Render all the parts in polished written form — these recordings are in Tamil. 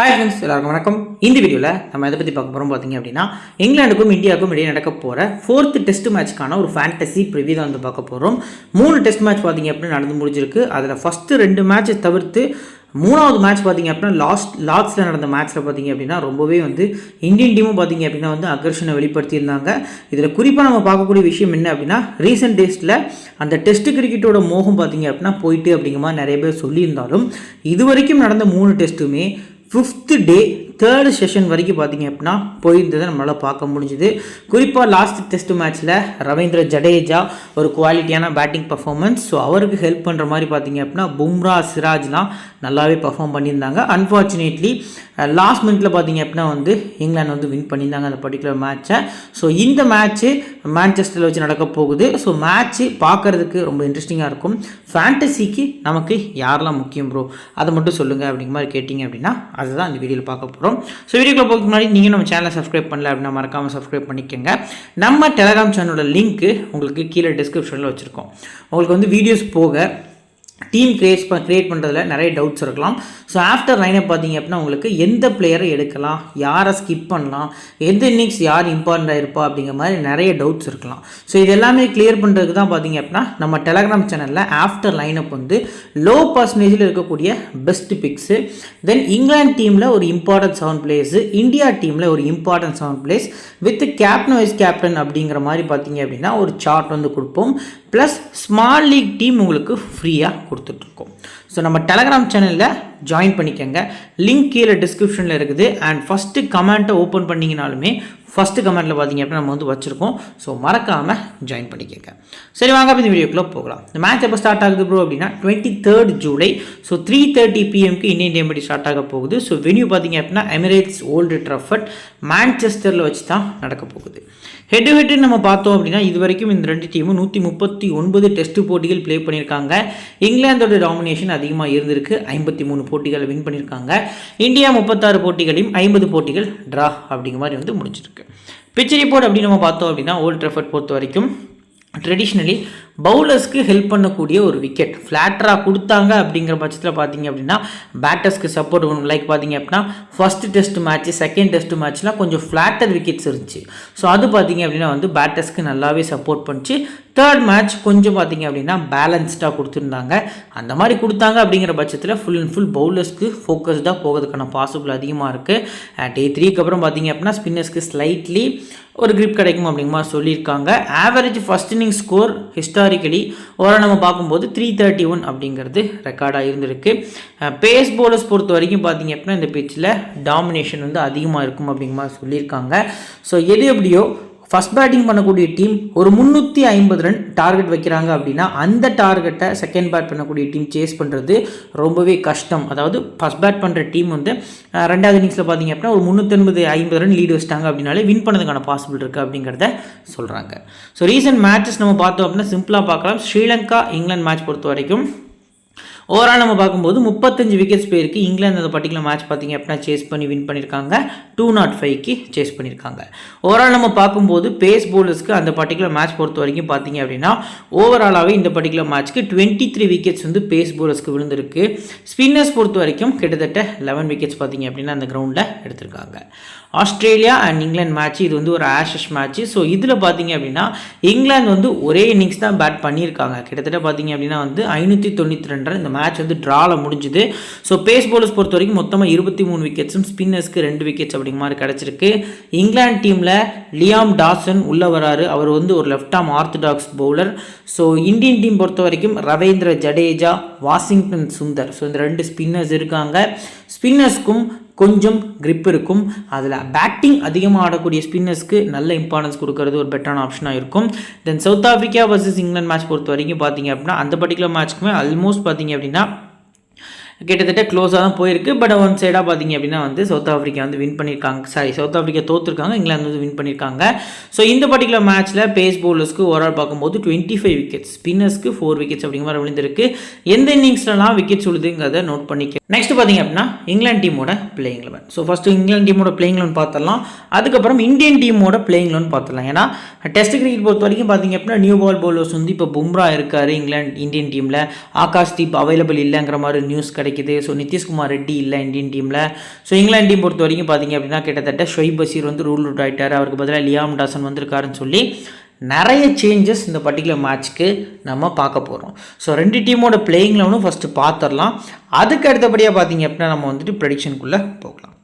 ஹாய் ஃப்ரெண்ட்ஸ், எல்லாருக்கும் வணக்கம். இந்த வீடியோவில் நம்ம எதை பற்றி பார்க்க போகிறோம் பார்த்தீங்க அப்படின்னா, இங்கிலாந்துக்கும் இந்தியாவுக்கும் இடையே நடக்க போகிற 4th டெஸ்ட் மேட்ச்க்கான ஒரு ஃபேண்டசி ப்ரிவியூ தான் வந்து பார்க்க போகிறோம். 3 டெஸ்ட் மேட்ச் பார்த்தீங்க அப்படின்னா நடந்து முடிஞ்சிருக்கு. அதில் ஃபஸ்ட்டு 2 மேட்சை தவிர்த்து 3வது மேட்ச் பார்த்தீங்க அப்படின்னா லார்ட்ஸில் நடந்த மேட்ச்சில் பார்த்தீங்க அப்படின்னா ரொம்பவே வந்து இந்தியன் டீமும் பார்த்தீங்க அப்படின்னா வந்து அக்ரஷனை வெளிப்படுத்தியிருந்தாங்க. இதில் குறிப்பாக நம்ம பார்க்கக்கூடிய விஷயம் என்ன அப்படின்னா, ரீசெண்ட் டேஸில் அந்த டெஸ்ட் கிரிக்கெட்டோட மோகம் பார்த்தீங்க அப்படின்னா போயிட்டு அப்படிங்கிற மாதிரி நிறைய பேர் சொல்லியிருந்தாலும், இது வரைக்கும் நடந்த 3 டெஸ்ட்டுமே 5th டே 3rd செஷன் வரைக்கும் பார்த்தீங்க அப்படின்னா போயிருந்ததை நம்மளால் பார்க்க முடிஞ்சுது. குறிப்பாக லாஸ்ட் டெஸ்ட் மேட்ச்சில் ரவீந்திர ஜடேஜா ஒரு குவாலிட்டியான பேட்டிங் பர்ஃபார்மன்ஸ். ஸோ அவருக்கு ஹெல்ப் பண்ணுற மாதிரி பார்த்தீங்க அப்படின்னா பும்ரா, சிராஜ்லாம் நல்லாவே பர்ஃபார்ம் பண்ணியிருந்தாங்க. அன்ஃபார்ச்சுனேட்லி லாஸ்ட் மினிட்ல பார்த்தீங்க அப்படின்னா வந்து இங்கிலாந்து வந்து வின் பண்ணியிருந்தாங்க அந்த பர்டிகுலர் மேட்சை. ஸோ இந்த மேட்ச்சு மான்செஸ்டரில் வச்சு நடக்க போகுது. ஸோ மேட்ச்சு பார்க்குறதுக்கு ரொம்ப இன்ட்ரெஸ்டிங்காக இருக்கும். ஃபேண்டசிக்கு நமக்கு யாரெல்லாம் முக்கியம் ப்ரோ, அதை மட்டும் சொல்லுங்கள் அப்படிங்கிற மாதிரி கேட்டிங்க அப்படின்னா அதுதான் இந்த வீடியோவில் பார்க்க போகிறோம். ஸோ வீடியோக்குள்ள போகிறதுக்கு முன்னாடி நீங்கள் நம்ம சேனலை சப்ஸ்கிரைப் பண்ணல அப்படின்னா மறக்காமல் சப்ஸ்கிரைப் பண்ணிக்கோங்க. நம்ம டெலகிராம் சேனலோட லிங்க்கு உங்களுக்கு கீழே டிஸ்கிரிப்ஷனில் வச்சுருக்கோம். உங்களுக்கு வந்து வீடியோஸ் போக டீம் கிரியேட் பண்ணுறதுல நிறைய டவுட்ஸ் இருக்கலாம். ஸோ ஆஃப்டர் லைனப் பார்த்தீங்க அப்படின்னா உங்களுக்கு எந்த பிளேயரை எடுக்கலாம், யாரை ஸ்கிப் பண்ணலாம், எந்த இன்னிங்ஸ் யார் இம்பார்ட்டண்ட்டாக இருப்பா அப்படிங்கிற மாதிரி நிறைய டவுட்ஸ் இருக்கலாம். ஸோ இது எல்லாமே கிளியர் பண்ணுறதுக்கு தான் பார்த்தீங்க அப்படின்னா நம்ம டெலகிராம் சேனலில் ஆஃப்டர் லைனப் வந்து லோ பர்சன்டேஜில் இருக்கக்கூடிய பெஸ்ட் பிக்ஸு, தென் இங்கிலாந்து டீமில் ஒரு இம்பார்ட்டன்ட் 7 பிளேயர்ஸு, இந்தியா டீமில் ஒரு important 7 players with captain vice captain அப்படிங்கிற மாதிரி பார்த்தீங்க அப்படின்னா ஒரு சார்ட் வந்து கொடுப்போம். ப்ளஸ் ஸ்மால் லீக் டீம் உங்களுக்கு ஃப்ரீயாக கொடுத்துட்ருக்கோம். ஸோ நம்ம டெலகிராம் சேனலில் ஜாயின் பண்ணிக்கோங்க. லிங்க் கீழே டிஸ்கிரிப்ஷனில் இருக்குது. அண்ட் ஃபஸ்ட்டு கமெண்ட்டை ஓப்பன் பண்ணிங்கனாலுமே ஃபஸ்ட்டு கமெண்ட்டில் பார்த்தீங்க அப்படின்னா நம்ம வந்து வச்சுருக்கோம். ஸோ மறக்காமல் ஜாயின் பண்ணிக்கோங்க. சரி, வாங்க இந்த வீடியோக்குள்ளே போகலாம். இந்த மேட்ச் எப்போ ஸ்டார்ட் ஆகுது ப்ரோ அப்படின்னா 23rd July. So 3:30 PM Indian time படி ஸ்டார்ட் ஆக போகுது. ஸோ வென்யூ பார்த்தீங்க அப்படின்னா எமிரேட்ஸ் ஓல்டு ட்ரஃபர்ட் மான்செஸ்டரில் வச்சு தான் நடக்க போகுது. ஹெட் டு ஹெட் நம்ம பார்த்தோம் அப்படின்னா இது வரைக்கும் இந்த 2 டீமும் 139 டெஸ்ட் போட்டிகள் ப்ளே பண்ணியிருக்காங்க. இங்கிலாந்தோட டாமினேஷன் அதிகமாக இருந்திருக்கு. 53 போட்டிகளை வின் பண்ணியிருக்காங்க. இந்தியா 36 போட்டிகளையும் 50 போட்டிகள் ட்ரா அப்படிங்கிற மாதிரி வந்து முடிச்சிருக்கு. பிச் ரிப்போர்ட் அப்படின்னு நம்ம பார்த்தோம் அப்படின்னா ஓல்ட் ட்ரஃபர்ட் பொறுத்த வரைக்கும் ட்ரெடிஷ்னலி பவுலர்ஸ்க்கு ஹெல்ப் பண்ணக்கூடிய ஒரு விக்கெட் ஃப்ளாட்டராக கொடுத்தாங்க அப்படிங்கிற பட்சத்தில் பார்த்தீங்க அப்படின்னா பேட்டர்ஸ்க்கு சப்போர்ட் பண்ணும். லைக் பார்த்தீங்க அப்படின்னா first test match, second test மேட்ச்லாம் கொஞ்சம் ஃப்ளாட்டர் விக்கெட்ஸ் இருந்துச்சு. ஸோ அது பார்த்தீங்க அப்படின்னா வந்து பேட்டர்ஸ்க்கு நல்லாவே சப்போர்ட் பண்ணிச்சு. 3rd மேட்ச் கொஞ்சம் பார்த்தீங்க அப்படின்னா பேலன்ஸ்டாக கொடுத்துருந்தாங்க. அந்த மாதிரி கொடுத்தாங்க அப்படிங்கிற பட்சத்தில் ஃபுல் அண்ட் ஃபுல் பவுலர்ஸ்க்கு ஃபோக்கஸ்டாக போகிறதுக்கான பாசிபிள் அதிகமாக இருக்குது. டே 3க்கு அப்புறம் பார்த்தீங்க அப்படின்னா ஸ்பின்னர்ஸ்க்கு ஸ்லைட்லி ஒரு கிரிப் கிடைக்கும் அப்படிங்கிற மாதிரி சொல்லியிருக்காங்க. Average first inning score historically overall நம்ம பார்க்கும்போது 331 அப்படிங்கிறது ரெக்கார்டாக இருந்திருக்கு. பேஸ் பவுலர்ஸ் பொறுத்த வரைக்கும் பார்த்தீங்க அப்படின்னா இந்த பிச்சில் டாமினேஷன் வந்து அதிகமாக இருக்கும் அப்படிங்கிற மாதிரி சொல்லியிருக்காங்க. ஸோ எது எப்படியோ ஃபஸ்ட் பேட்டிங் பண்ணக்கூடிய டீம் ஒரு 350 ரன் டார்கெட் வைக்கிறாங்க அப்படின்னா அந்த டார்கெட்டை செகண்ட் பேட் பண்ணக்கூடிய டீம் சேஸ் பண்ணுறது ரொம்பவே கஷ்டம். அதாவது ஃபஸ்ட் பேட் பண்ணுற டீம் வந்து 2வது இன்னிங்ஸில் பார்த்தீங்க அப்படின்னா ஒரு 350 ரன் லீடு வச்சிட்டாங்க அப்படின்னாலே வின் பண்ணதுக்கான பாசிபிள் இருக்குது அப்படிங்கிறத சொல்கிறாங்க. ஸோ ரீசெண்ட் மேட்சஸ் நம்ம பார்த்தோம் அப்படின்னா சிம்பிளாக பார்க்கலாம். ஸ்ரீலங்கா இங்கிலாந்து மேட்ச் பொறுத்த வரைக்கும் ஓவரால் நம்ம பார்க்கும்போது 35 விக்கெட்ஸ் போயிருக்கு. இங்கிலாந்து அந்த பர்டிகுலர் மேட்ச் பார்த்தீங்க அப்படின்னா சேஸ் பண்ணி வின் பண்ணியிருக்காங்க. 205க்கு சேஸ் பண்ணியிருக்காங்க. ஓவரால் நம்ம பார்க்கும்போது பேஸ் பவுலர்ஸ்க்கு அந்த பர்டிகுலர் மேட்ச் பொறுத்த வரைக்கும் பார்த்தீங்க அப்படின்னா ஓவராலாகவே இந்த பர்டிகுலர் மேட்ச்க்கு 23 விக்கெட்ஸ் வந்து பேஸ் பவுலர்ஸ்க்கு விழுந்திருக்கு. ஸ்பின்னர்ஸ் பொறுத்த வரைக்கும் கிட்டத்தட்ட 11 விக்கெட்ஸ் பார்த்தீங்க அப்படின்னா அந்த கிரவுண்டில் எடுத்திருக்காங்க. ஆஸ்திரேலியா அண்ட் இங்கிலாந்து மேட்ச் இது வந்து ஒரு ஆஷஸ் மேட்ச். ஸோ இதில் பார்த்தீங்க அப்படின்னா இங்கிலாந்து வந்து ஒரே இன்னிங்ஸ் தான் பேட் பண்ணியிருக்காங்க. கிட்டத்தட்ட பார்த்தீங்க அப்படின்னா வந்து 592 ரன் இந்த மேட்ச் வந்து ட்ராவில் முடிஞ்சுது. ஸோ பேஸ் பவுலர்ஸ் பொறுத்த வரைக்கும் மொத்தமாக 23 விக்கெட்ஸும் ஸ்பின்னர்ஸ்க்கு 2 விக்கெட்ஸ் அப்படிங்கிற மாதிரி கிடச்சிருக்கு. இங்கிலாந்து டீமில் லியாம் டாசன் உள்ளே வராரு. அவர் வந்து ஒரு left arm orthodox bowler. So Indian team பொறுத்த வரைக்கும் ரவீந்திர ஜடேஜா, வாஷிங்டன் சுந்தர், ஸோ இந்த 2 ஸ்பின்னர்ஸ் இருக்காங்க. ஸ்பின்னர்ஸ்க்கும் கொஞ்சம் கிரிப் இருக்கும். அதில் பேட்டிங் அதிகமாக ஆடக்கூடிய ஸ்பின்னர்ஸ்க்கு நல்ல இம்பார்ட்டன்ஸ் கொடுக்கறது ஒரு பெட்டரான ஆப்ஷனாக இருக்கும். Then south Africa versus England match பொறுத்த வரைக்கும் பார்த்தீங்க அப்படின்னா அந்த பர்டிகுலர் மேட்ச்க்குமே ஆல்மோஸ்ட் பார்த்தீங்க அப்படின்னா கிட்டத்தட்ட க்ளோஸாக தான் போயிருக்கு. பட் ஒன் சைடாக பார்த்தீங்க அப்படின்னா வந்து சவுத் ஆஃப்ரிக்கா வந்து வின் பண்ணியிருக்காங்க. சவுத் ஆஃப்ரிக்கா தோற்றுருக்காங்க, இங்கிலாந்து வந்து வின் பண்ணியிருக்காங்க. ஸோ இந்த பர்டிகுலர் மேட்ச்சில் பேஸ் பவுலர்ஸ்க்கு ஓவரால் பார்க்கும்போது 25 விக்கெட்ஸ், ஸ்பின்னர்ஸ்க்கு 4 விக்கெட்ஸ் அப்படிங்கிற மாதிரி விழுந்திருக்கு. எந்த இன்னிங்ஸ்லாம் விக்கெட்ஸ் விழுதுங்கிறத நோட் பண்ணிக்க. நெக்ஸ்ட் பார்த்தீங்க அப்படின்னா இங்கிலாந்து டீமோட பிளேயிங் 11. ஸோ ஃபஸ்ட்டு இங்கிலாந்து டீமோட பிளேயிங் 11 பார்த்துடலாம். அதுக்கப்புறம் இந்தியன் டீமோட பிளேயிங் 11 பார்த்துடலாம். ஏன்னா டெஸ்ட் கிரிக்கெட் பொறுத்த வரைக்கும் பார்த்தீங்க அப்படின்னா நியூ பால் பவுலர்ஸ் வந்து இப்போ பும்ரா இருக்கார் இந்தியன் டீமில். ஆகாஷ் தீப் அவைலபிள் இல்லைங்கிற மாதிரி நியூஸ் கிடைக்கும். கிடைக்குது. ஸோ நிதிஷ்குமார் ரெட்டி இல்லை இந்தியன் டீமில். ஸோ இங்கிலாந்து டீம் பொறுத்த வரைக்கும் பார்த்தீங்க அப்படின்னா கிட்டத்தட்ட ஷொய்ப் பஷீர் வந்து ரூல் அவுட் ஆகிட்டார், அவருக்கு பதிலாக லியாம் டாசன் வந்திருக்காருன்னு சொல்லி நிறைய சேஞ்சஸ் இந்த பர்டிகுலர் மேட்ச்க்கு நம்ம பார்க்க போகிறோம். ஸோ 2 டீமோட பிளேயிங் லெவனும் ஃபஸ்ட்டு பார்த்துடலாம். அதுக்கு அடுத்தபடியாக பார்த்தீங்க அப்படின்னா நம்ம வந்துட்டு ப்ரெடிக்ஷனுக்குள்ளே போகலாம்.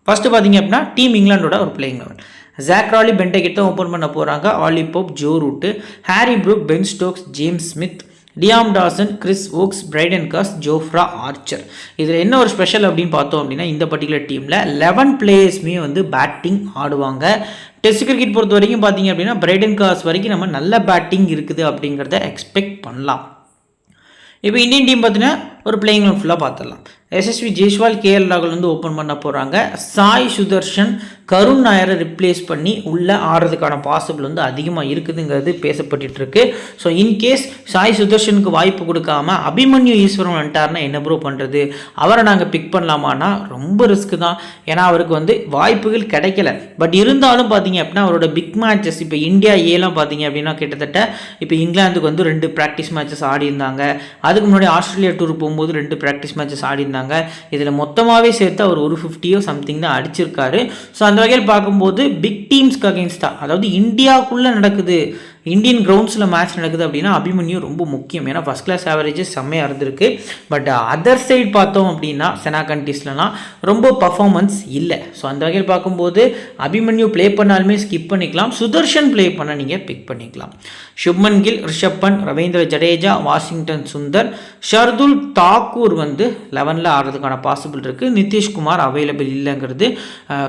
ஃபஸ்ட்டு பார்த்தீங்க அப்படின்னா டீம் இங்கிலாண்டோட ஒரு playing eleven. Zak Crawley Ben Duckett தான் ஓப்பன் பண்ண போகிறாங்க. Ollie Pope, Joe Root, Harry Brook, Ben Stokes, James Smith, Liam Dawson, Chris Woakes, Brydon Carse, Jofra Archer. இதில் என்ன ஒரு ஸ்பெஷல் அப்படின்னு பார்த்தோம் அப்படின்னா இந்த பர்டிகுலர் டீமில் 11 பிளேயர்ஸுமே வந்து பேட்டிங் ஆடுவாங்க. டெஸ்ட் கிரிக்கெட் பொறுத்த வரைக்கும் பார்த்தீங்க அப்படின்னா பிரைடன் காஸ் வரைக்கும் நம்ம நல்ல பேட்டிங் இருக்குது அப்படிங்கிறத எக்ஸ்பெக்ட் பண்ணலாம். இப்போ இந்தியன் டீம் பார்த்தீங்கன்னா ஒரு பிளேயிங் லெவன் ஃபுல்லாக பார்த்துடலாம். எஸ்எஸ்வி ஜெய்ஸ்வால், கேஎல் ராகுல் வந்து ஓப்பன் பண்ண போகிறாங்க. சாய் சுதர்ஷன், கருண் நாயரை ரிப்ளேஸ் பண்ணி உள்ளே ஆடுறதுக்கான பாசிபிள் வந்து அதிகமாக இருக்குதுங்கிறது பேசப்பட்டு இருக்கு. ஸோ இன்கேஸ் சாய் சுதர்ஷனுக்கு வாய்ப்பு கொடுக்காம அபிமன்யு ஈஸ்வரன் வந்துட்டார்னா என்ன ப்ரோ பண்ணுறது, அவரை நாங்கள் பிக் பண்ணலாமான்னா ரொம்ப ரிஸ்க்கு தான். ஏன்னா அவருக்கு வந்து வாய்ப்புகள் கிடைக்கல. பட் இருந்தாலும் பார்த்தீங்க அப்படின்னா அவரோட பிக் மேட்சஸ் இப்போ இந்தியா ஏலாம் பார்த்தீங்க அப்படின்னா கிட்டத்தட்ட இப்போ இங்கிலாந்துக்கு வந்து 2 ப்ராக்டிஸ் மேட்சஸ் ஆடி இருந்தாங்க. அதுக்கு முன்னாடி ஆஸ்திரேலியா டூர் போகும்போது 2 ப்ராக்டிஸ் மேட்சஸ் ஆடி இருந்தாங்க. இதில் மொத்தமாகவே சேர்த்து அவர் ஒரு 50 சம்திங் தான் அடிச்சிருக்காரு. ஸோ அந்த வகையில் பார்க்கும்போது பிக் டீம்ஸ்க்கு அகேன்ஸ்டாக, அதாவது இந்தியாவுக்குள்ளே நடக்குது, இந்தியன் கிரவுண்ட்ஸில் மேட்ச் நடக்குது அப்படின்னா அபிமன்யு ரொம்ப முக்கியம். ஏன்னா ஃபஸ்ட் கிளாஸ் ஆவரேஜஸ் செம்மையாக இருந்திருக்கு. பட் அதர் சைட் பார்த்தோம் அப்படின்னா செனா கண்ட்ரீஸ்லாம் ரொம்ப பர்ஃபார்மன்ஸ் இல்லை. ஸோ அந்த வகையில் பார்க்கும்போது அபிமன்யு ப்ளே பண்ணாலுமே ஸ்கிப் பண்ணிக்கலாம், சுதர்ஷன் ப்ளே பண்ண நீங்கள் பிக் பண்ணிக்கலாம். சுப்மன் கில், ரிஷப் பண்ட், ரவீந்திர ஜடேஜா, வாஷிங்டன் சுந்தர், ஷர்துல் தாக்கூர் வந்து 11ல் ஆடுறதுக்கான பாசிபிள் இருக்குது. நிதிஷ்குமார் அவைலபிள் இல்லைங்கிறது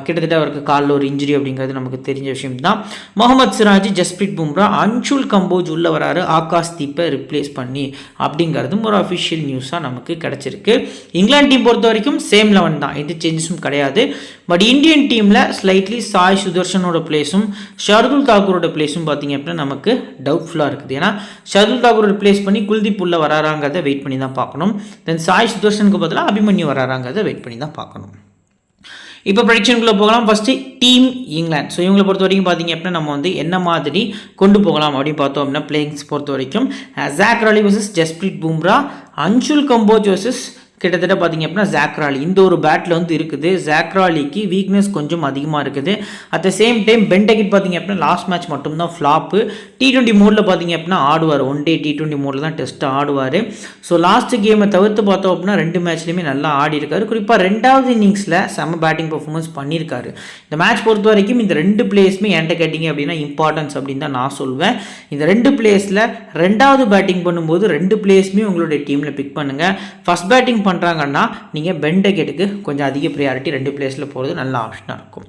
கிட்டத்தட்ட அவருக்கு காலில் ஒரு இன்ஜுரி அப்படிங்கிறது நமக்கு தெரிஞ்ச விஷயம் தான். முகமது சிராஜ், ஜஸ்பிரீத் பும்ரா, அன்ஷுல் கம்போஜ் உள்ள வராரு ஆகாஷ் தீப்பை ரிப்ளேஸ் பண்ணி அப்படிங்கிறதும் ஒரு அஃபிஷியல் நியூஸாக நமக்கு கிடச்சிருக்கு. இங்கிலாந்து டீம் பொறுத்த வரைக்கும் சேம் 11 தான், எந்த சேஞ்சஸும் கிடையாது. பட் இந்தியன் டீமில் ஸ்லைட்லி சாய் சுதர்ஷனோட பிளேஸும் ஷர்துல் தாக்கூரோட பிளேஸும் பார்த்தீங்க அப்படின்னா நமக்கு டவுட்ஃபுல்லாக இருக்குது. ஏன்னா ஷர்துல் தாக்கூர் ரிப்ளேஸ் பண்ணி குல்தீப் உள்ள வராறாங்கிறத வெயிட் பண்ணி தான் பார்க்கணும். தென் சாய் சுதர்ஷனுக்கு பதிலாக அபிமன்யு வராறாங்கிறத வெயிட் பண்ணி தான் பார்க்கணும். இப்போ ப்ரெடிக்ஷனுக்குள்ளே போகலாம். First team England. ஸோ இவங்களை பொறுத்த வரைக்கும் பார்த்தீங்க அப்படின்னா நம்ம வந்து என்ன மாதிரி கொண்டு போகலாம் அப்படின்னு பார்த்தோம் அப்படின்னா பிளேயிங்ஸ் பொறுத்த வரைக்கும் ஜாக் ராலி வர்சஸ் ஜஸ்பிரீத் பும்ரா, அன்ஷுல் கம்போஜ் வர்சஸ் கிட்டத்தட்ட பார்த்தீங்க அப்படின்னா ஜாக் ராலி. இந்த ஒரு பேட்டில் வந்து இருக்குது. ஜாக் ராலிக்கு வீக்னஸ் கொஞ்சம் அதிகமாக இருக்குது. அட் த சேம் டைம் பென்டெகிட் பார்த்தீங்க அப்படின்னா லாஸ்ட் மேட்ச் மட்டும்தான் ஃப்ளாப்பு. T20 மோடில் பார்த்தீங்க அப்படின்னா ஆடுவார், 1 டே T20 மோடில் தான் டெஸ்ட்டு ஆடுவார். ஸோ லாஸ்ட் கேமை தவிர்த்து பார்த்தோம் அப்படின்னா 2 மேட்ச்லையுமே நல்லா ஆடி இருக்காரு. குறிப்பாக 2வது இன்னிங்ஸில் செம்ம பேட்டிங் பர்ஃபார்மன்ஸ் பண்ணியிருக்காரு. இந்த மேட்ச் பொறுத்த வரைக்கும் இந்த 2 பிளேயர்ஸுமே என்கிட்ட கேட்டிங்க அப்படின்னா இம்பார்ட்டன்ஸ் அப்படின்னு தான் நான் சொல்வேன். இந்த 2 பிளேயர்ஸில் 2வது பேட்டிங் பண்ணும்போது 2 பிளேயர்ஸுமே உங்களுடைய டீமில் பிக் பண்ணுங்கள். ஃபஸ்ட் பேட்டிங் பண்ணுறாங்கன்னா நீங்கள் பென்டெகிட்டுக்கு கொஞ்சம் அதிக ப்ரியாரிட்டி 2 பிளேஸில் போகிறது நல்ல ஆப்ஷனாக இருக்கும்.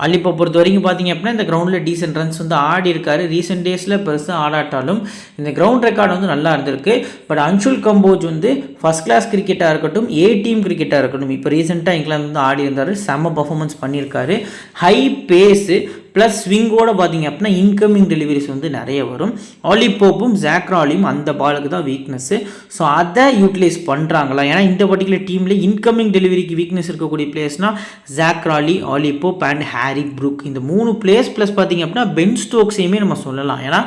அலிப்போ பொறுத்த வரைக்கும் பார்த்தீங்க அப்படின்னா இந்த கிரவுண்டில் டீசென்ட் ரன்ஸ் வந்து ஆடி இருக்காரு. ரீசெண்ட் டேஸில் பெருசாக ஆடாட்டாலும் இந்த கிரவுண்ட் ரெக்கார்டு வந்து நல்லா இருந்திருக்கு. பட் அன்ஷுல் கம்போஜ் வந்து ஃபஸ்ட் கிளாஸ் கிரிக்கெட்டாக இருக்கட்டும், ஏ டீம் கிரிக்கெட்டாக இருக்கட்டும், இப்போ ரீசெண்டாக இங்கிலாந்து வந்து ஆடி இருந்தார், செம்ம பர்ஃபார்மன்ஸ் பண்ணியிருக்காரு. ஹை பேஸு ப்ளஸ் ஸ்விங்கோடு பார்த்தீங்க அப்படின்னா இன்கமிங் டெலிவரிஸ் வந்து நிறைய வரும். ஆலி போப்பும் ஜாக் ராலியும் அந்த பாலுக்கு தான் வீக்னஸ்ஸு. ஸோ அதை யூட்டிலைஸ் பண்ணுறாங்களா? ஏன்னா இந்த பர்டிகுலர் டீமில் இன்கமிங் டெலிவரிக்கு வீக்னஸ் இருக்கக்கூடிய பிளேயர்ஸ்னால் ஜாக் ராலி, ஆலி போப் அண்ட் ஹாரி ப்ரூக். இந்த 3 பிளேயர்ஸ் ப்ளஸ் பார்த்தீங்க அப்படின்னா பென் ஸ்டோக்ஸையுமே நம்ம சொல்லலாம். ஏன்னா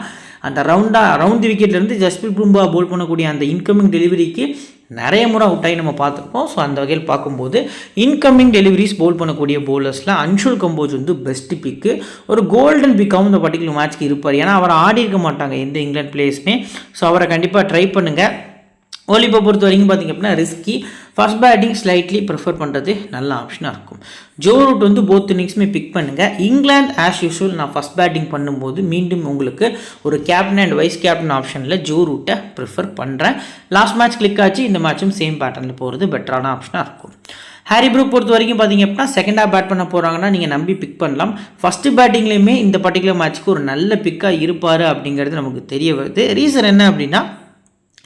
அந்த ரவுண்ட் விக்கெட்லேருந்து ஜஸ்பிரீத் பும்ரா போல் பண்ணக்கூடிய அந்த இன்கமிங் டெலிவரிக்கு நிறைய முறை அவுட் ஆகி நம்ம பார்த்துருப்போம். ஸோ அந்த வகையில் பார்க்கும்போது இன்கமிங் டெலிவரிஸ் போல் பண்ணக்கூடிய போலர்ஸில் அன்ஷுல் கம்போஜ் வந்து பெஸ்ட் பிக்கு. ஒரு கோல்டன் பிக்காகவும் இந்த பர்டிகுலர் மேட்ச்க்கு இருப்பார். ஏன்னா அவரை ஆடி இருக்க மாட்டாங்க எந்த இங்கிலாந்து பிளேயர்ஸுமே. ஸோ அவரை கண்டிப்பாக ட்ரை பண்ணுங்கள். ஓலிப்பை பொறுத்த வரைக்கும் பார்த்திங்க அப்படின்னா risky, first batting slightly prefer பண்ணுறது நல்ல ஆப்ஷனாக இருக்கும். ஜோ ரூட் வந்து போத் இன்னிங்ஸுமே பிக் பண்ணுங்கள். இங்கிலாந்து ஆஸ் யூஷுவல் நான் ஃபஸ்ட் பேட்டிங் பண்ணும்போது மீண்டும் உங்களுக்கு ஒரு கேப்டன் அண்ட் வைஸ் கேப்டன் ஆப்ஷனில் ஜோ ரூட்டை ப்ரிஃபர் பண்ணுறேன். லாஸ்ட் மேட்ச் கிளிக் ஆச்சு, இந்த மேட்சும் சேம் பேட்டர்னில் போகிறது பெட்டரான ஆப்ஷனாக இருக்கும். ஹாரி ப்ரூக் பொறுத்த வரைக்கும் பார்த்தீங்க அப்படின்னா செகண்ட் ஹாஃப் பேட் பண்ண போகிறாங்கன்னா நீங்கள் நம்பி பிக் பண்ணலாம். ஃபஸ்ட்டு பேட்டிங்லேயுமே இந்த பர்டிகுலர் மேட்ச்சுக்கு ஒரு நல்ல பிக்காக இருப்பார் அப்படிங்கிறது நமக்கு தெரிய வருது. ரீசன் என்ன அப்படின்னா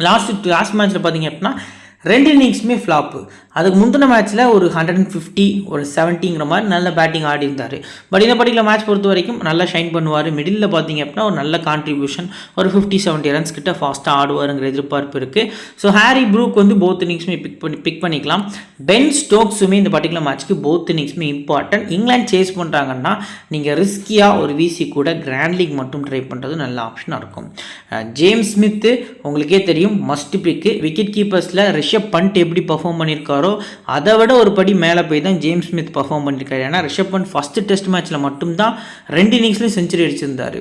லாஸ்ட் மேட்ச்சில் பார்த்தீங்க அப்படின்னா 2 இன்னிங்ஸுமே ஃப்ளாப்பு. அதுக்கு முந்தின மேட்ச்சில் ஒரு 150 ஒரு 70ங்கிற மாதிரி நல்ல பேட்டிங் ஆடி இருந்தார். பட் இந்த பர்டிகுலர் மேட்ச் பொறுத்த வரைக்கும் நல்லா ஷைன் பண்ணுவார். மிடில் பார்த்தீங்க அப்படின்னா ஒரு நல்ல கான்ட்ரிபியூஷன், ஒரு 50-70 ரன்ஸ் கிட்ட ஃபாஸ்ட்டாக ஆடுவாருங்கிற எதிர்பார்ப்பு இருக்குது. ஸோ ஹாரி ப்ரூக் வந்து போத் இன்னிங்ஸுமே பிக் பண்ணிக்கலாம். பென் ஸ்டோக்ஸுமே இந்த பர்டிகுலர் மேட்ச்க்கு போத் இன்னிங்ஸுமே இம்பார்ட்டன்ட். இங்கிலாந்து சேஸ் பண்ணுறாங்கன்னா நீங்கள் ரிஸ்கியாக ஒரு விசி கூட கிராண்ட் லீக் மட்டும் ட்ரை பண்ணுறது நல்ல ஆப்ஷனாக இருக்கும். ஜேம்ஸ் ஸ்மித்து உங்களுக்கே தெரியும் மஸ்ட் பிக்கு. விக்கெட் கீப்பர்ஸில் ரிஷப் பண்ட் எப்படி பர்ஃபார்ம் பண்ணியிருக்காரோ அதை விட ஒரு படி மேலே போய் தான் ஜேம்ஸ் ஸ்மித் பர்ஃபார்ம் பண்ணியிருக்காரு. ஏன்னா ரிஷப் பண்ட் ஃபஸ்ட்டு டெஸ்ட் மேட்ச்சில் மட்டும்தான் 2 இன்னிங்ஸ்லையும் செஞ்சுரி அடிச்சிருந்தார்.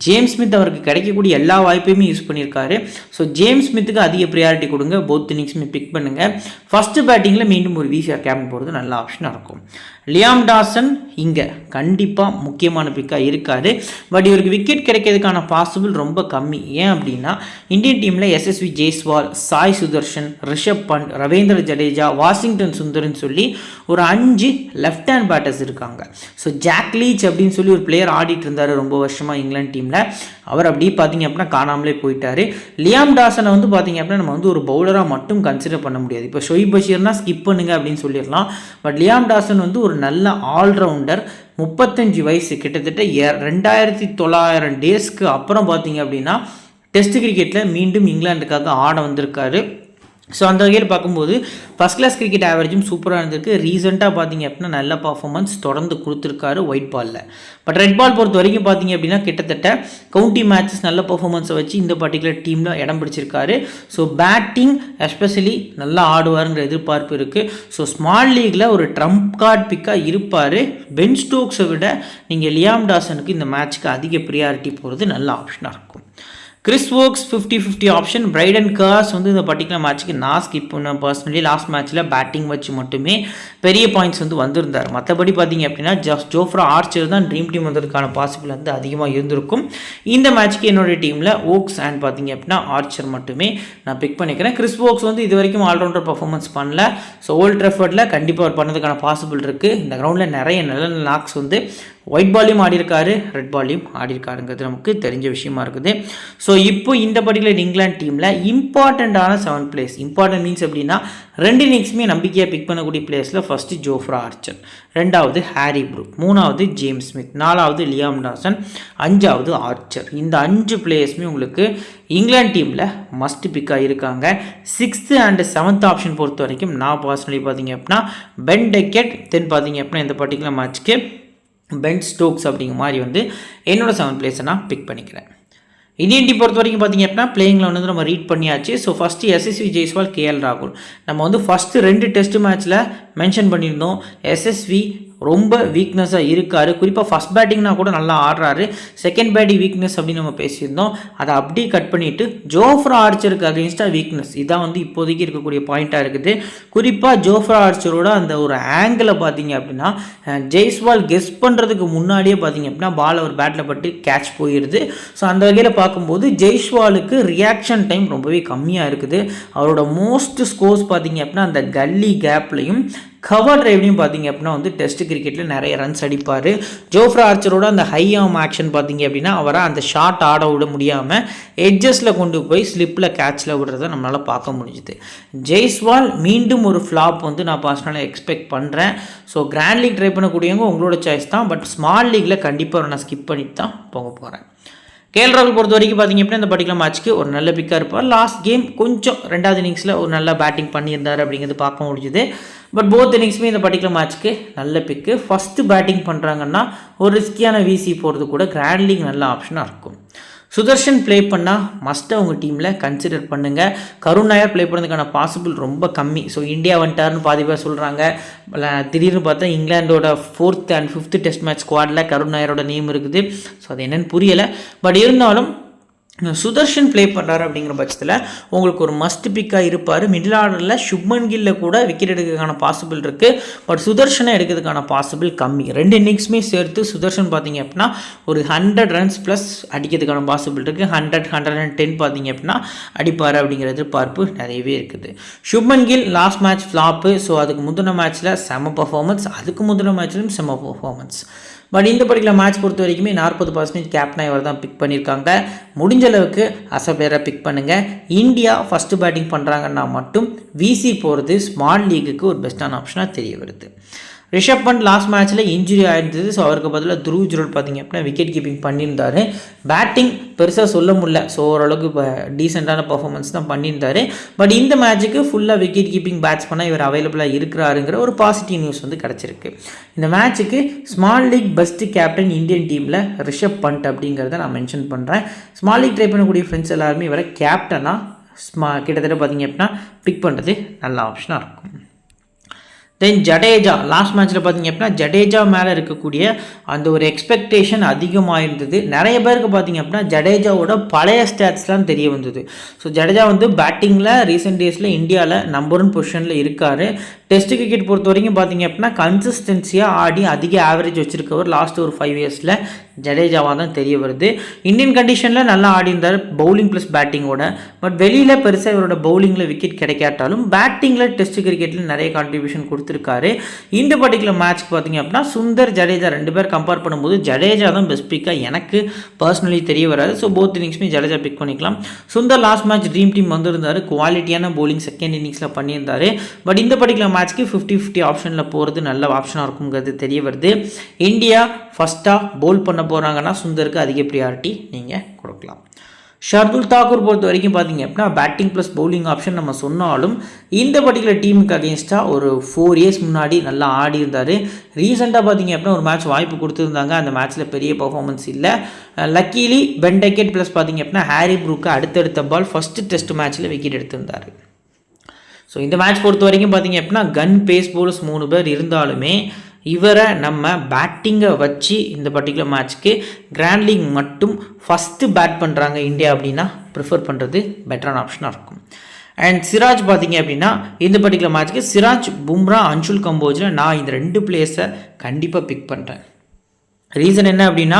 ஜேம்ஸ் ஸ்மித் அவருக்கு கிடைக்கக்கூடிய எல்லா வாய்ப்பையுமே யூஸ் பண்ணியிருக்காரு. ஸோ ஜேம்ஸ் ஸ்மித்துக்கு அதிக ப்ரியாரிட்டி கொடுங்க, போத் இன்னிங்ஸுமே பிக் பண்ணுங்கள். ஃபஸ்ட்டு பேட்டிங்கில் மீண்டும் ஒரு விசிஆர் கேப்டன் போகிறது நல்ல ஆப்ஷனாக இருக்கும். லியாம் டாசன் இங்கே கண்டிப்பாக முக்கியமான பிக்காக இருக்கார். பட் இவருக்கு விக்கெட் கிடைக்கிறதுக்கான பாசிபிள் ரொம்ப கம்மி. ஏன் அப்படின்னா இந்தியன் டீமில் எஸ்எஸ்வி ஜெய்ஸ்வால், சாய் சுதர்ஷன், ரிஷப் பண்ட், ரவீந்திர ஜடேஜா, வாஷிங்டன் சுந்தர்னு சொல்லி ஒரு 5 லெஃப்ட் ஹேண்ட் பேட்டர்ஸ் இருக்காங்க. ஸோ ஜாக் லீச் அப்படின்னு சொல்லி ஒரு பிளேயர் ஆடிட்டு இருந்தார் ரொம்ப வருஷமாக இங்கிலாந்து டீமில். அவர் அப்படியே பார்த்தீங்க அப்படின்னா காணாமலே போயிட்டார். லியாம் டாசனை வந்து பார்த்தீங்க அப்படின்னா நம்ம வந்து ஒரு பவுலராக மட்டும் கன்சிடர் பண்ண முடியாது. இப்போ ஷோயிப் பஷீர்னா ஸ்கிப் பண்ணுங்க அப்படின்னு சொல்லிடலாம். பட் லியாம் டாசன் வந்து ஒரு நல்ல ஆல்ரவுண்டர். 35 வயசு, கிட்டத்தட்ட 2900 டேஸ்க்கு அப்புறம் பார்த்தீங்க அப்படின்னா டெஸ்ட் கிரிக்கெட்டில் மீண்டும் இங்கிலாந்துக்காக ஆட வந்திருக்காரு. ஸோ அந்த வகையில் பார்க்கும்போது ஃபஸ்ட் கிளாஸ் கிரிக்கெட் ஆவரேஜும் சூப்பராக இருந்திருக்கு. ரீசெண்டாக பார்த்தீங்க அப்படின்னா நல்ல பர்ஃபார்மன்ஸ் தொடர்ந்து கொடுத்துருக்காரு ஒயிட் பாலில். பட் ரெட் பால் பொறுத்த வரைக்கும் பார்த்தீங்க அப்படின்னா கிட்டத்தட்ட கவுண்டி மேட்சஸ் நல்ல பர்ஃபார்மன்ஸை வச்சு இந்த பர்டிகுலர் டீமில் இடம் பிடிச்சிருக்காரு. ஸோ பேட்டிங் எஸ்பெஷலி நல்லா ஆடுவாருங்கிற எதிர்பார்ப்பு இருக்குது. ஸோ ஸ்மால் லீக்கில் ஒரு ட்ரம்ப் கார்டு பிக்காக இருப்பார். பென் ஸ்டோக்ஸை விட நீங்கள் லியாம் டாசனுக்கு இந்த மேட்ச்சுக்கு அதிக ப்ரியாரிட்டி போகிறது நல்ல ஆப்ஷனாக இருக்கும். Chris Woakes 50-50 option. Brydon Carse வந்து இந்த பர்டிகுலர் மேட்ச்சுக்கு நான் ஸ்கிப் பண்ணேன் பர்சனலி. லாஸ்ட் மேட்ச்சில் பேட்டிங் வச்சு மட்டுமே பெரிய பாயிண்ட்ஸ் வந்து வந்திருந்தார். மற்றபடி பார்த்தீங்க அப்படின்னா ஜோஃப்ரா ஆர்ச்சர் தான் ட்ரீம் டீம் வந்ததுக்கான பாசிபிள் வந்து அதிகமாக இருந்திருக்கும். இந்த மேட்ச்க்கு என்னுடைய டீமில் ஓக்ஸ் அண்ட் பார்த்தீங்க அப்படின்னா ஆர்ச்சர் மட்டுமே நான் பிக் பண்ணிக்கிறேன். கிறிஸ் வோக்ஸ் வந்து இது வரைக்கும் ஆல்ரவுண்டர் பர்ஃபார்மன்ஸ் பண்ணல. ஸோ ஓல்ட் ட்ராஃபர்டில் கண்டிப்பாக அவர் பண்ணதுக்கான பாசிபிள் இருக்குது. இந்த கிரவுண்டில் நிறைய நல்ல நாக்ஸ் வந்து ஒயிட் பாலையும் ஆடிருக்காரு, ரெட் பாலையும் ஆடிருக்காருங்கிறது நமக்கு தெரிஞ்ச விஷயமா இருக்குது. ஸோ இப்போ இந்த பர்டிகுலர் இங்கிலாந்து டீமில் இம்பார்ட்டண்ட்டான 7 பிளேஸ், இம்பார்ட்டன்ட் மீன்ஸ் அப்படின்னா 2 இன்னிங்ஸுமே நம்பிக்கையாக பிக் பண்ணக்கூடிய பிளேஸில் ஃபஸ்ட்டு ஜோஃப்ரா ஆர்ச்சர், 2வது ஹாரி ப்ரூக், 3வது ஜேம்ஸ் ஸ்மித், 4வது லியாம் டாசன், 5வது ஆர்ச்சர். இந்த 5 பிளேயர்ஸுமே உங்களுக்கு இங்கிலாந்து டீமில் மஸ்ட் பிக்காக இருக்காங்க. 6th அண்ட் 7th ஆப்ஷன் பொறுத்த வரைக்கும் நான் பர்சனலி பார்த்தீங்க அப்படின்னா பென் டெக்கெட், தென் பார்த்தீங்க அப்படின்னா இந்த பர்டிகுலர் மேட்ச்க்கு பென் ஸ்டோக்ஸ் அப்படிங்கிற மாதிரி வந்து என்னோட 7 பிளேஸை நான் பிக் பண்ணிக்கிறேன். இந்தியன் டீம் பொறுத்த வரைக்கும் பார்த்தீங்க அப்படின்னா பிளேயிங்கில் வந்து நம்ம ரீட் பண்ணியாச்சு. ஸோ ஃபஸ்ட்டு எஸ்எஸ்வி ஜெய்ஸ்வால், கேஎல் ராகுல். நம்ம வந்து ஃபஸ்ட்டு 2 டெஸ்ட் மேட்ச்சில் மென்ஷன் பண்ணியிருந்தோம். எஸ்எஸ்வி ரொம்ப வீக்னஸாக இருக்கார். குறிப்பாக ஃபஸ்ட் பேட்டிங்னா கூட நல்லா ஆடுறாரு. செகண்ட் பேட்டிங் வீக்னஸ் அப்படின்னு நம்ம பேசியிருந்தோம். அதை அப்படியே கட் பண்ணிவிட்டு ஜோஃப்ரா ஆர்ச்சருக்கு அகெயின்ஸ்டாக வீக்னஸ், இதான் வந்து இப்போதைக்கு இருக்கக்கூடிய பாயிண்ட்டாக இருக்குது. குறிப்பாக ஜோஃப்ரா ஆர்ச்சரோட அந்த ஒரு ஆங்கிளை பார்த்தீங்க அப்படின்னா ஜெய்ஸ்வால் கெஸ் பண்ணுறதுக்கு முன்னாடியே பார்த்தீங்க அப்படின்னா பால் ஒரு பேட்டில் பட்டு கேட்ச் போயிடுது. ஸோ அந்த வகையில் பார்க்கும்போது ஜெய்ஸ்வாலுக்கு ரியாக்ஷன் டைம் ரொம்பவே கம்மியாக இருக்குது. அவரோட மோஸ்ட் ஸ்கோர்ஸ் பார்த்தீங்க அப்படின்னா அந்த கல்லி கேப்லையும் கவர் டிரைவ்லையும் பார்த்தீங்க அப்படின்னா வந்து டெஸ்ட் கிரிக்கெட்டில் நிறைய ரன்ஸ் அடிப்பார். ஜோஃப்ரா ஆர்ச்சரோட அந்த ஹை ஆம் ஆக்ஷன் பார்த்தீங்க அப்படின்னா அவரை அந்த ஷாட் ஆட விட முடியாமல் எட்ஜஸில் கொண்டு போய் ஸ்லிப்பில் கேட்சில் விடுறத நம்மளால் பார்க்க முடிஞ்சுது. ஜெய்ஸ்வால் மீண்டும் ஒரு ஃப்ளாப் வந்து நான் பர்சனலாக எக்ஸ்பெக்ட் பண்ணுறேன். ஸோ கிராண்ட் லீக் ட்ரை பண்ணக்கூடியவங்க உங்களோட சாய்ஸ் தான். பட் ஸ்மால் லீக்கில் கண்டிப்பாக நான் ஸ்கிப் பண்ணிட்டு தான் போக போகிறேன். கேஎல் ராகுல் பொறுத்த வரைக்கும் பார்த்தீங்க அப்படின்னா இந்த பர்டிகுலர் மேட்ச்க்கு ஒரு நல்ல பிக்காக இருப்பார். லாஸ்ட் கேம் கொஞ்சம் 2வது இன்னிங்ஸில் ஒரு நல்ல பேட்டிங் பண்ணியிருந்தார் அப்படிங்கிறது பார்க்க முடிஞ்சுது. பட் போத் இன்னிங்ஸுமே இந்த பர்டிகுலர் மேட்ச்க்கு நல்ல பிக்கு. ஃபஸ்ட்டு பேட்டிங் பண்ணுறாங்கன்னா ஒரு ரிஸ்கியான விசி போகிறது கூட கிராண்ட் லீக் நல்ல ஆப்ஷனாக இருக்கும். சுதர்ஷன் ப்ளே பண்ணால் மஸ்ட்டாக உங்கள் டீமில் கன்சிடர் பண்ணுங்கள். கருண் நாயர் ப்ளே பண்ணுறதுக்கான பாசிபிள் ரொம்ப கம்மி. ஸோ இந்தியா வந்துட்டார்னு பாதி பேர் சொல்கிறாங்க. திடீர்னு பார்த்தா இங்கிலாண்டோட 4th and 5th test match ஸ்குவாடில் கருண் நாயரோட நேம் இருக்குது. ஸோ அது என்னென்னு புரியலை. பட் இருந்தாலும் சுதர்ஷன் ப்ளே பண்ணுறாரு அப்படிங்கிற பட்சத்தில் உங்களுக்கு ஒரு மஸ்ட் பிக்காக இருப்பார். மிடில் ஆர்டரில் சுப்மன் கில்ல கூட விக்கெட் எடுக்கிறதுக்கான பாசிபிள் இருக்குது. பட் சுதர்ஷனை எடுக்கிறதுக்கான பாசிபிள் கம்மி. 2 இன்னிங்ஸுமே சேர்த்து சுதர்ஷன் பார்த்தீங்க அப்படின்னா ஒரு 100 ரன்ஸ் ப்ளஸ் அடிக்கிறதுக்கான பாசிபிள் இருக்குது. 100-110 பார்த்தீங்க அப்படின்னா அடிப்பார் அப்படிங்கிற எதிர்பார்ப்பு நிறையவே இருக்குது. Shubman Gill last match flop. So அதுக்கு முந்தின மேட்ச்சில் செம பர்ஃபார்மன்ஸ், அதுக்கு முந்தின மேட்ச்லையும் செம பர்ஃபார்மன்ஸ். பட் இந்த பர்டிகுலர் மேட்ச் பொறுத்த வரைக்குமே 40% கேப்டன் இவர் தான் பிக் பண்ணியிருக்காங்க. முடிஞ்ச அளவுக்கு அசபேரை பிக் பண்ணுங்கள். இந்தியா ஃபஸ்ட்டு பேட்டிங் பண்ணுறாங்கன்னா மட்டும் விசி போகிறது ஸ்மால் லீக்குக்கு ஒரு பெஸ்ட்டான ஆப்ஷனாக தெரிய வருது. ரிஷப் பண்ட் லாஸ்ட் மேட்ச்சில் இன்ஜுரி ஆயிருந்தது. ஸோ அவருக்கு பதிலாக த்ரூ ஜுரல் பார்த்தீங்க அப்படின்னா விக்கெட் கீப்பிங் பண்ணியிருந்தார். பேட்டிங் பெருசாக சொல்ல முடியல. ஸோ ஓரளவுக்கு இப்போ டீசெண்டான பர்ஃபார்மன்ஸ் தான் பண்ணியிருந்தார். பட் இந்த மேட்ச்சுக்கு ஃபுல்லாக விக்கெட் கீப்பிங் பேட்ஸ் பண்ணால் இவர் அவைலபிளாக இருக்கிறாருங்கிற ஒரு பாசிட்டிவ் நியூஸ் வந்து கிடச்சிருக்கு. இந்த மேட்ச்சுக்கு small league best captain Indian டீமில் ரிஷப் பண்ட் அப்படிங்கிறத நான் மென்ஷன் பண்ணுறேன். ஸ்மால் லீக் ட்ரை பண்ணக்கூடிய ஃப்ரெண்ட்ஸ் எல்லாருமே இவரை கேப்டனாக கிட்டத்தட்ட பார்த்தீங்க அப்படின்னா பிக் பண்ணுறது நல்ல ஆப்ஷனாக இருக்கும். தென் ஜடேஜா லாஸ்ட் மேட்ச்சில் பார்த்தீங்க அப்படின்னா ஜடேஜா மேலே இருக்கக்கூடிய அந்த ஒரு எக்ஸ்பெக்டேஷன் அதிகமாக இருந்தது. நிறைய பேருக்கு பார்த்தீங்க அப்படின்னா ஜடேஜாவோட பழைய ஸ்டாட்ஸ்லாம் தெரிய வந்தது. ஸோ ஜடேஜா வந்து பேட்டிங்கில் ரீசெண்ட் டேஸில் இந்தியாவில் நம்பர் 1 பொசிஷனில் இருக்கார். டெஸ்ட் கிரிக்கெட் பொறுத்த வரைக்கும் பார்த்தீங்க அப்படின்னா கன்சிஸ்டன்சியாக ஆடி அதிக ஆவரேஜ் வச்சுருக்கவர் லாஸ்ட் ஒரு 5 இயர்ஸில் ஜடேஜாவாக தான் தெரிய வருது. இந்தியன் கண்டிஷனில் நல்லா ஆடி இருந்தார் பவுலிங் ப்ளஸ் பேட்டிங்கோட. பட் வெளியில் பெருசாக இவரோட பவுலிங்கில் விக்கெட் கிடைக்காட்டாலும் பேட்டிங்கில் டெஸ்ட் கிரிக்கெட்டில் நிறைய கான்ட்ரிபியூஷன் கொடுத்துருக்காரு. இந்த பர்டிகுலர் மேட்ச்க்கு பார்த்தீங்க அப்படின்னா சுந்தர் ஜடேஜா 2 பேர் கம்பேர் பண்ணும்போது ஜடேஜா தான் பெஸ்ட் பிக்காக எனக்கு பர்சனலி தெரிய வராது. ஸோ போத் இன்னிங்ஸுமே ஜடேஜா பிக் பண்ணிக்கலாம். Sundar last match dream team வந்திருந்தார், குவாலிட்டியான பவுலிங் செகண்ட் இன்னிங்ஸில் பண்ணியிருந்தார். பட் இந்த பர்டிகுலர் மேட்ச்க்கு 50-50 ஆப்ஷனில் போகிறது நல்ல ஆப்ஷனாக இருக்குங்கிறது தெரிய வருது. இந்தியா ஃபஸ்ட்டாக பவுல் பண்ண போகிறாங்கன்னா சுந்தருக்கு அதிக ப்ரியாரிட்டி நீங்கள் கொடுக்கலாம். ஷர்துல் தாக்கூர் பொறுத்த வரைக்கும் பார்த்தீங்க அப்படின்னா பேட்டிங் ப்ளஸ் பவுலிங் ஆப்ஷன் நம்ம சொன்னாலும் இந்த பர்டிகுலர் டீமுக்கு அகேன்ஸ்டாக ஒரு 4 இயர்ஸ் முன்னாடி நல்லா ஆடி இருந்தார். ரீசெண்டாக பார்த்தீங்க அப்படின்னா ஒரு மேட்ச் வாய்ப்பு கொடுத்துருந்தாங்க, அந்த மேட்ச்சில் பெரிய பர்ஃபார்மன்ஸ் இல்லை. லக்கீலி பென் டெக்கெட் ப்ளஸ் பார்த்தீங்க அப்படின்னா ஹாரி ப்ரூக்கு அடுத்தடுத்த பால் ஃபஸ்ட்டு டெஸ்ட் மேட்ச்சில் விக்கெட் எடுத்திருந்தார். ஸோ இந்த மேட்ச் பொறுத்த வரைக்கும் பார்த்தீங்க அப்படின்னா கன் பேஸ் பவுலர்ஸ் 3 பேர் இருந்தாலுமே இவரை நம்ம பேட்டிங்கை வச்சு இந்த பர்டிகுலர் மேட்ச்க்கு கிராண்ட் லீக் மட்டும் ஃபஸ்ட்டு பேட் பண்ணுறாங்க இந்தியா அப்படின்னா ப்ரிஃபர் பண்ணுறது பெட்டரான ஆப்ஷனாக இருக்கும். அண்ட் சிராஜ் பார்த்தீங்க அப்படின்னா இந்த பர்டிகுலர் மேட்ச்க்கு சிராஜ், பும்ரா, அன்ஷுல் கம்போஜில் நான் இந்த 2 பிளேயர்ஸை கண்டிப்பாக பிக் பண்ணுறேன். ரீசன் என்ன அப்படின்னா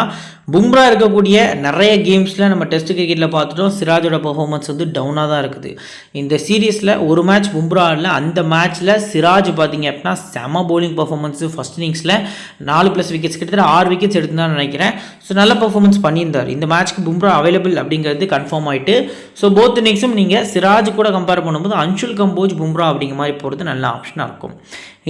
பும்ரா இருக்கக்கூடிய நிறைய கேம்ஸில் நம்ம டெஸ்ட் கிரிக்கெட்டில் பார்த்துட்டோம் சிராஜோட பர்ஃபார்மன்ஸ் வந்து டவுனாக தான் இருக்குது. இந்த சீரீஸில் ஒரு மேட்ச் பும்ரா இல்லை, அந்த மேட்ச்சில் சிராஜ் பார்த்தீங்க அப்படின்னா செம பவுலிங் பர்ஃபார்மன்ஸு. ஃபஸ்ட் இன்னிங்ஸில் 4+ விக்கெட்ஸ் கிட்டத்தட்ட 6 விக்கெட்ஸ் எடுத்துதான் நினைக்கிறேன். ஸோ நல்ல பர்ஃபார்மன்ஸ் பண்ணியிருந்தார். இந்த மேட்ச்க்கு பும்ரா அவைலபிள் அப்படிங்கிறது கன்ஃபார்ம் ஆகிட்டு. ஸோ போத் இன்னிங்ஸும் நீங்கள் சிராஜ் கூட கம்பேர் பண்ணும்போது அன்ஷுல் கம்போஜ், பும்ரா அப்படிங்கிற மாதிரி போகிறது நல்ல ஆப்ஷனாக இருக்கும்.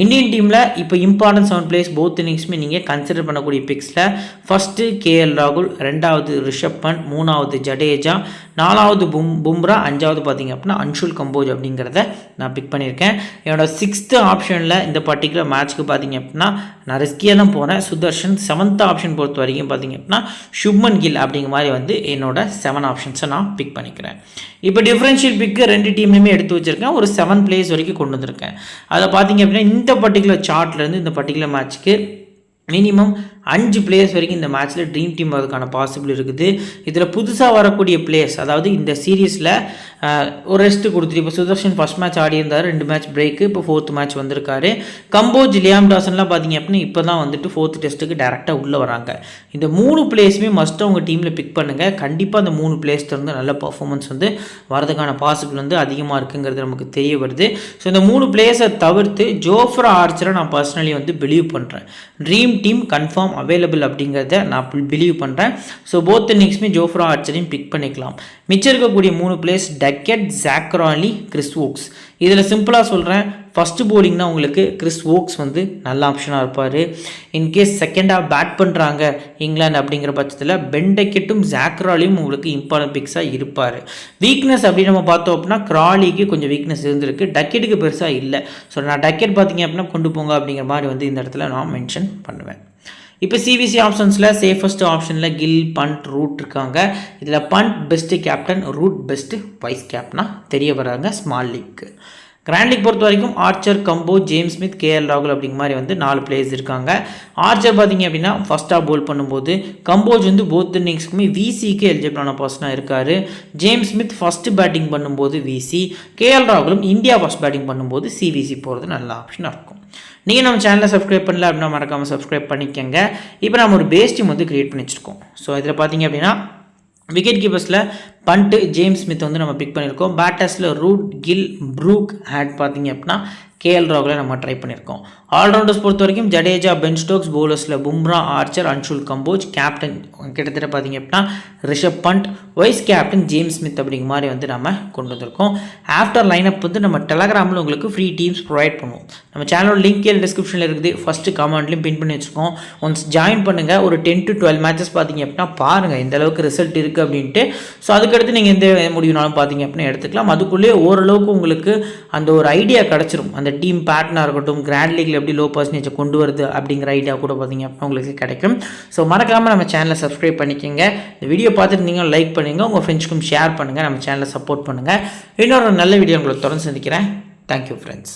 இந்தியன் டீமில் இப்போ இம்பார்ட்டன்ட் 7 பிளேயர்ஸ் போத் இன்னிங்ஸுமே நீங்கள் கன்சிடர் பண்ணக்கூடிய பிக்ஸில் ஃபஸ்ட்டு KL ராகுல், 2வது ரிஷப் பண்ட், 3வது ஜடேஜா, 4வது பும்ரா, 5வது பார்த்தீங்க அப்படின்னா அன்ஷுல் கம்போஜ் அப்படிங்கிறத நான் பிக் பண்ணியிருக்கேன். என்னோட 6th ஆப்ஷனில் இந்த பர்டிகுலர் மேட்ச்க்கு பார்த்தீங்க அப்படின்னா நான் ரிஸ்கியாக தான் போனேன். சுதர்ஷன். 7th ஆப்ஷன் பொறுத்த வரைக்கும் பார்த்தீங்க அப்படின்னா சுப்மன் கில் அப்படிங்கிற மாதிரி வந்து என்னோட 7 ஆப்ஷன்ஸை நான் பிக் பண்ணிக்கிறேன். இப்போ டிஃப்ரென்ஷியல் பிக்கு 2 டீம்லையுமே எடுத்து வச்சுருக்கேன். ஒரு 7 பிளேயர்ஸ் வரைக்கும் கொண்டு வந்திருக்கேன். அதை பார்த்தீங்க அப்படின்னா இந்த பர்டிகுலர் சார்ட்லேருந்து இந்த பர்டிகுலர் மேட்ச்க்கு மினிமம் 5 பிளேயர்ஸ் வரைக்கும் இந்த மேட்ச்சில் ட்ரீம் டீம் வரதுக்கான பாசிபிள் இருக்குது. இதில் புதுசாக வரக்கூடிய பிளேயர்ஸ், அதாவது இந்த சீரீஸில் ஒரு ரெஸ்ட்டு கொடுத்துட்டு இப்போ சுதர்ஷன் ஃபஸ்ட் மேட்ச் ஆடி இருந்தார், 2 மேட்ச் பிரேக்கு, இப்போ 4th மேட்ச் வந்திருக்காரு. கம்போஜ், லியாம் டாசன்லாம் பார்த்தீங்க அப்படின்னா இப்போ தான் வந்துட்டு 4th டெஸ்ட்டுக்கு டேரெக்டாக உள்ளே வராங்க. இந்த 3 பிளேயர்ஸுமே மஸ்ட்டு அவங்க டீமில் பிக் பண்ணுங்கள். கண்டிப்பாக அந்த 3 பிளேயர்ஸ் வந்து நல்ல பர்ஃபார்மன்ஸ் வந்து வரதுக்கான பாசிபிள் வந்து அதிகமாக இருக்குங்கிறது நமக்கு தெரிய வருது. ஸோ இந்த 3 பிளேயர்ஸை தவிர்த்து ஜோஃப்ரா ஆர்ச்சரை நான் பர்சனலி வந்து பிலீவ் பண்ணுறேன். ட்ரீம் டீம் கன்ஃபார்ம் அவைலபிள் அப்படிங்கிறத நான் பிலீவ் பண்ணுறேன். ஸோ போத் இன்னிங்ஸுமே ஜோஃப்ரா ஆர்ச்சரையும் பிக் பண்ணிக்கலாம். மிச்சம் இருக்கக்கூடிய 3 பிளேயர்ஸ் டக்கெட், ஜாக்ராலி, கிறிஸ் வோக்ஸ். இதில் சிம்பிளாக சொல்கிறேன், ஃபஸ்ட்டு போலிங்னா உங்களுக்கு கிறிஸ் வோக்ஸ் வந்து நல்ல ஆப்ஷனாக இருப்பார். இன்கேஸ் செகண்டாக பேட் பண்ணுறாங்க இங்கிலாந்து அப்படிங்கிற பட்சத்தில் பென் டக்கெட்டும் ஜாக்ராலியும் உங்களுக்கு இம்பார்ட்டன்ட் பிக்ஸாக இருப்பார். வீக்னஸ் அப்படின்னு நம்ம பார்த்தோம் அப்படின்னா கிராலிக்கு கொஞ்சம் வீக்னஸ் இருந்திருக்கு, டக்கெட்டுக்கு பெருசாக இல்லை. ஸோ நான் டக்கெட் பார்த்தீங்க அப்படின்னா கொண்டு போங்க அப்படிங்கிற மாதிரி வந்து இந்த இடத்துல நான் மென்ஷன் பண்ணுவேன். இப்போ CVC ஆப்ஷன்ஸில் சேஃபஸ்ட் ஆப்ஷனில் கில், பண்ட், ரூட் இருக்காங்க. இதில் Pant best captain, Root best vice கேப்டனாக தெரிய வராங்க ஸ்மால் லீக்கு. கிராண்ட் லீக் பொறுத்த வரைக்கும் Archer, Kamboj, James Smith, KL ராகுல் அப்படிங்கிற மாதிரி வந்து 4 பிளேயர்ஸ் இருக்காங்க. ஆர்ச்சர் பார்த்தீங்க அப்படின்னா ஃபஸ்ட்டாக போல் பண்ணும்போது, கம்போஜ் வந்து போத் இன்னிங்ஸ்க்குமே VCக்கு எலிஜிபிளான பர்சனாக இருக்கார். ஜேம்ஸ் ஸ்மித் ஃபஸ்ட்டு பேட்டிங் பண்ணும்போது VC, KL ராகுலும் இந்தியா ஃபஸ்ட் பேட்டிங் பண்ணும்போது CVC போகிறது நல்ல ஆப்ஷனாக இருக்கும். நீங்கள் நம்ம சேனலை சப்ஸ்கிரைப் பண்ணல அப்படின்னா மறக்காமல் சப்ஸ்கிரைப் பண்ணிக்கோங்க. இப்போ நம்ம ஒரு பேஸ் டீம் வந்து க்ரியேட் பண்ணி வச்சுருக்கோம். ஸோ இதில் பார்த்தீங்க அப்படின்னா விக்கெட் கீப்பர்ஸில் பண்ட்டு, ஜேம்ஸ் ஸ்மித் வந்து நம்ம பிக் பண்ணியிருக்கோம். பேட்டர்ஸில் ரூட், கில், ப்ரூக், ஹேட் பார்த்தீங்க அப்படின்னா KL ராகுலை நம்ம ட்ரை பண்ணியிருக்கோம். ஆல்ரவுண்டர்ஸ் பொறுத்த வரைக்கும் ஜடேஜா, பென் ஸ்டோக்ஸ், பவுலர்ஸில் பும்ரா, ஆர்ச்சர், அன்ஷுல் கம்போஜ், கேப்டன் கிட்டத்தட்ட பார்த்தீங்க அப்படின்னா Rishabh Pant, vice captain James Smith அப்படிங்கிற மாதிரி வந்து நம்ம கொண்டு வந்திருக்கோம். ஆஃப்டர் லைனப் வந்து நம்ம டெலகிராமில் உங்களுக்கு ஃப்ரீ டீம்ஸ் ப்ரொவைட் பண்ணுவோம். நம்ம சேனலோட லிங்க் கீழே டிஸ்கிரிப்ஷனில் இருக்குது, ஃபஸ்ட்டு கமெண்ட்லையும் பின் பண்ணி வச்சுருக்கோம். ஒன்ஸ் ஜாயின் பண்ணுங்கள். ஒரு 10 to 12 மேட்சஸ் பார்த்தீங்க அப்படின்னா பாருங்கள் எந்த அளவுக்கு ரிசல்ட் இருக்குது அப்படின்ட்டு. ஸோ அதுக்கடுத்து நீங்கள் எந்த முடிவுனாலும் பார்த்தீங்க அப்படின்னா எடுத்துக்கலாம். அதுக்குள்ளேயே ஓரளவுக்கு உங்களுக்கு அந்த ஒரு ஐடியா கிடச்சிரும். அந்த டீம் பேட்டர்னாக இருக்கட்டும், கிராண்ட் லீக்ல எப்படி லோ பர்சன்டேஜை கொண்டு வருது அப்படிங்கிற ஐடியா கூட பார்த்தீங்க அப்படின்னா உங்களுக்கு கிடைக்கும். ஸோ மறக்காமல் நம்ம சேனலை சப்ஸ்கிரைப் பண்ணிக்கோங்க. இந்த வீடியோ பார்த்துட்டு நீங்கள் லைக் பண்ணுங்கள், உங்கள் ஃப்ரெண்ட்ஸ்க்கும் ஷேர் பண்ணுங்கள், நம்ம சேனலை சப்போர்ட் பண்ணுங்கள். இன்னொரு நல்ல வீடியோ உங்களுக்கு தொடர்ந்து சந்திக்கிறேன். Thank you friends.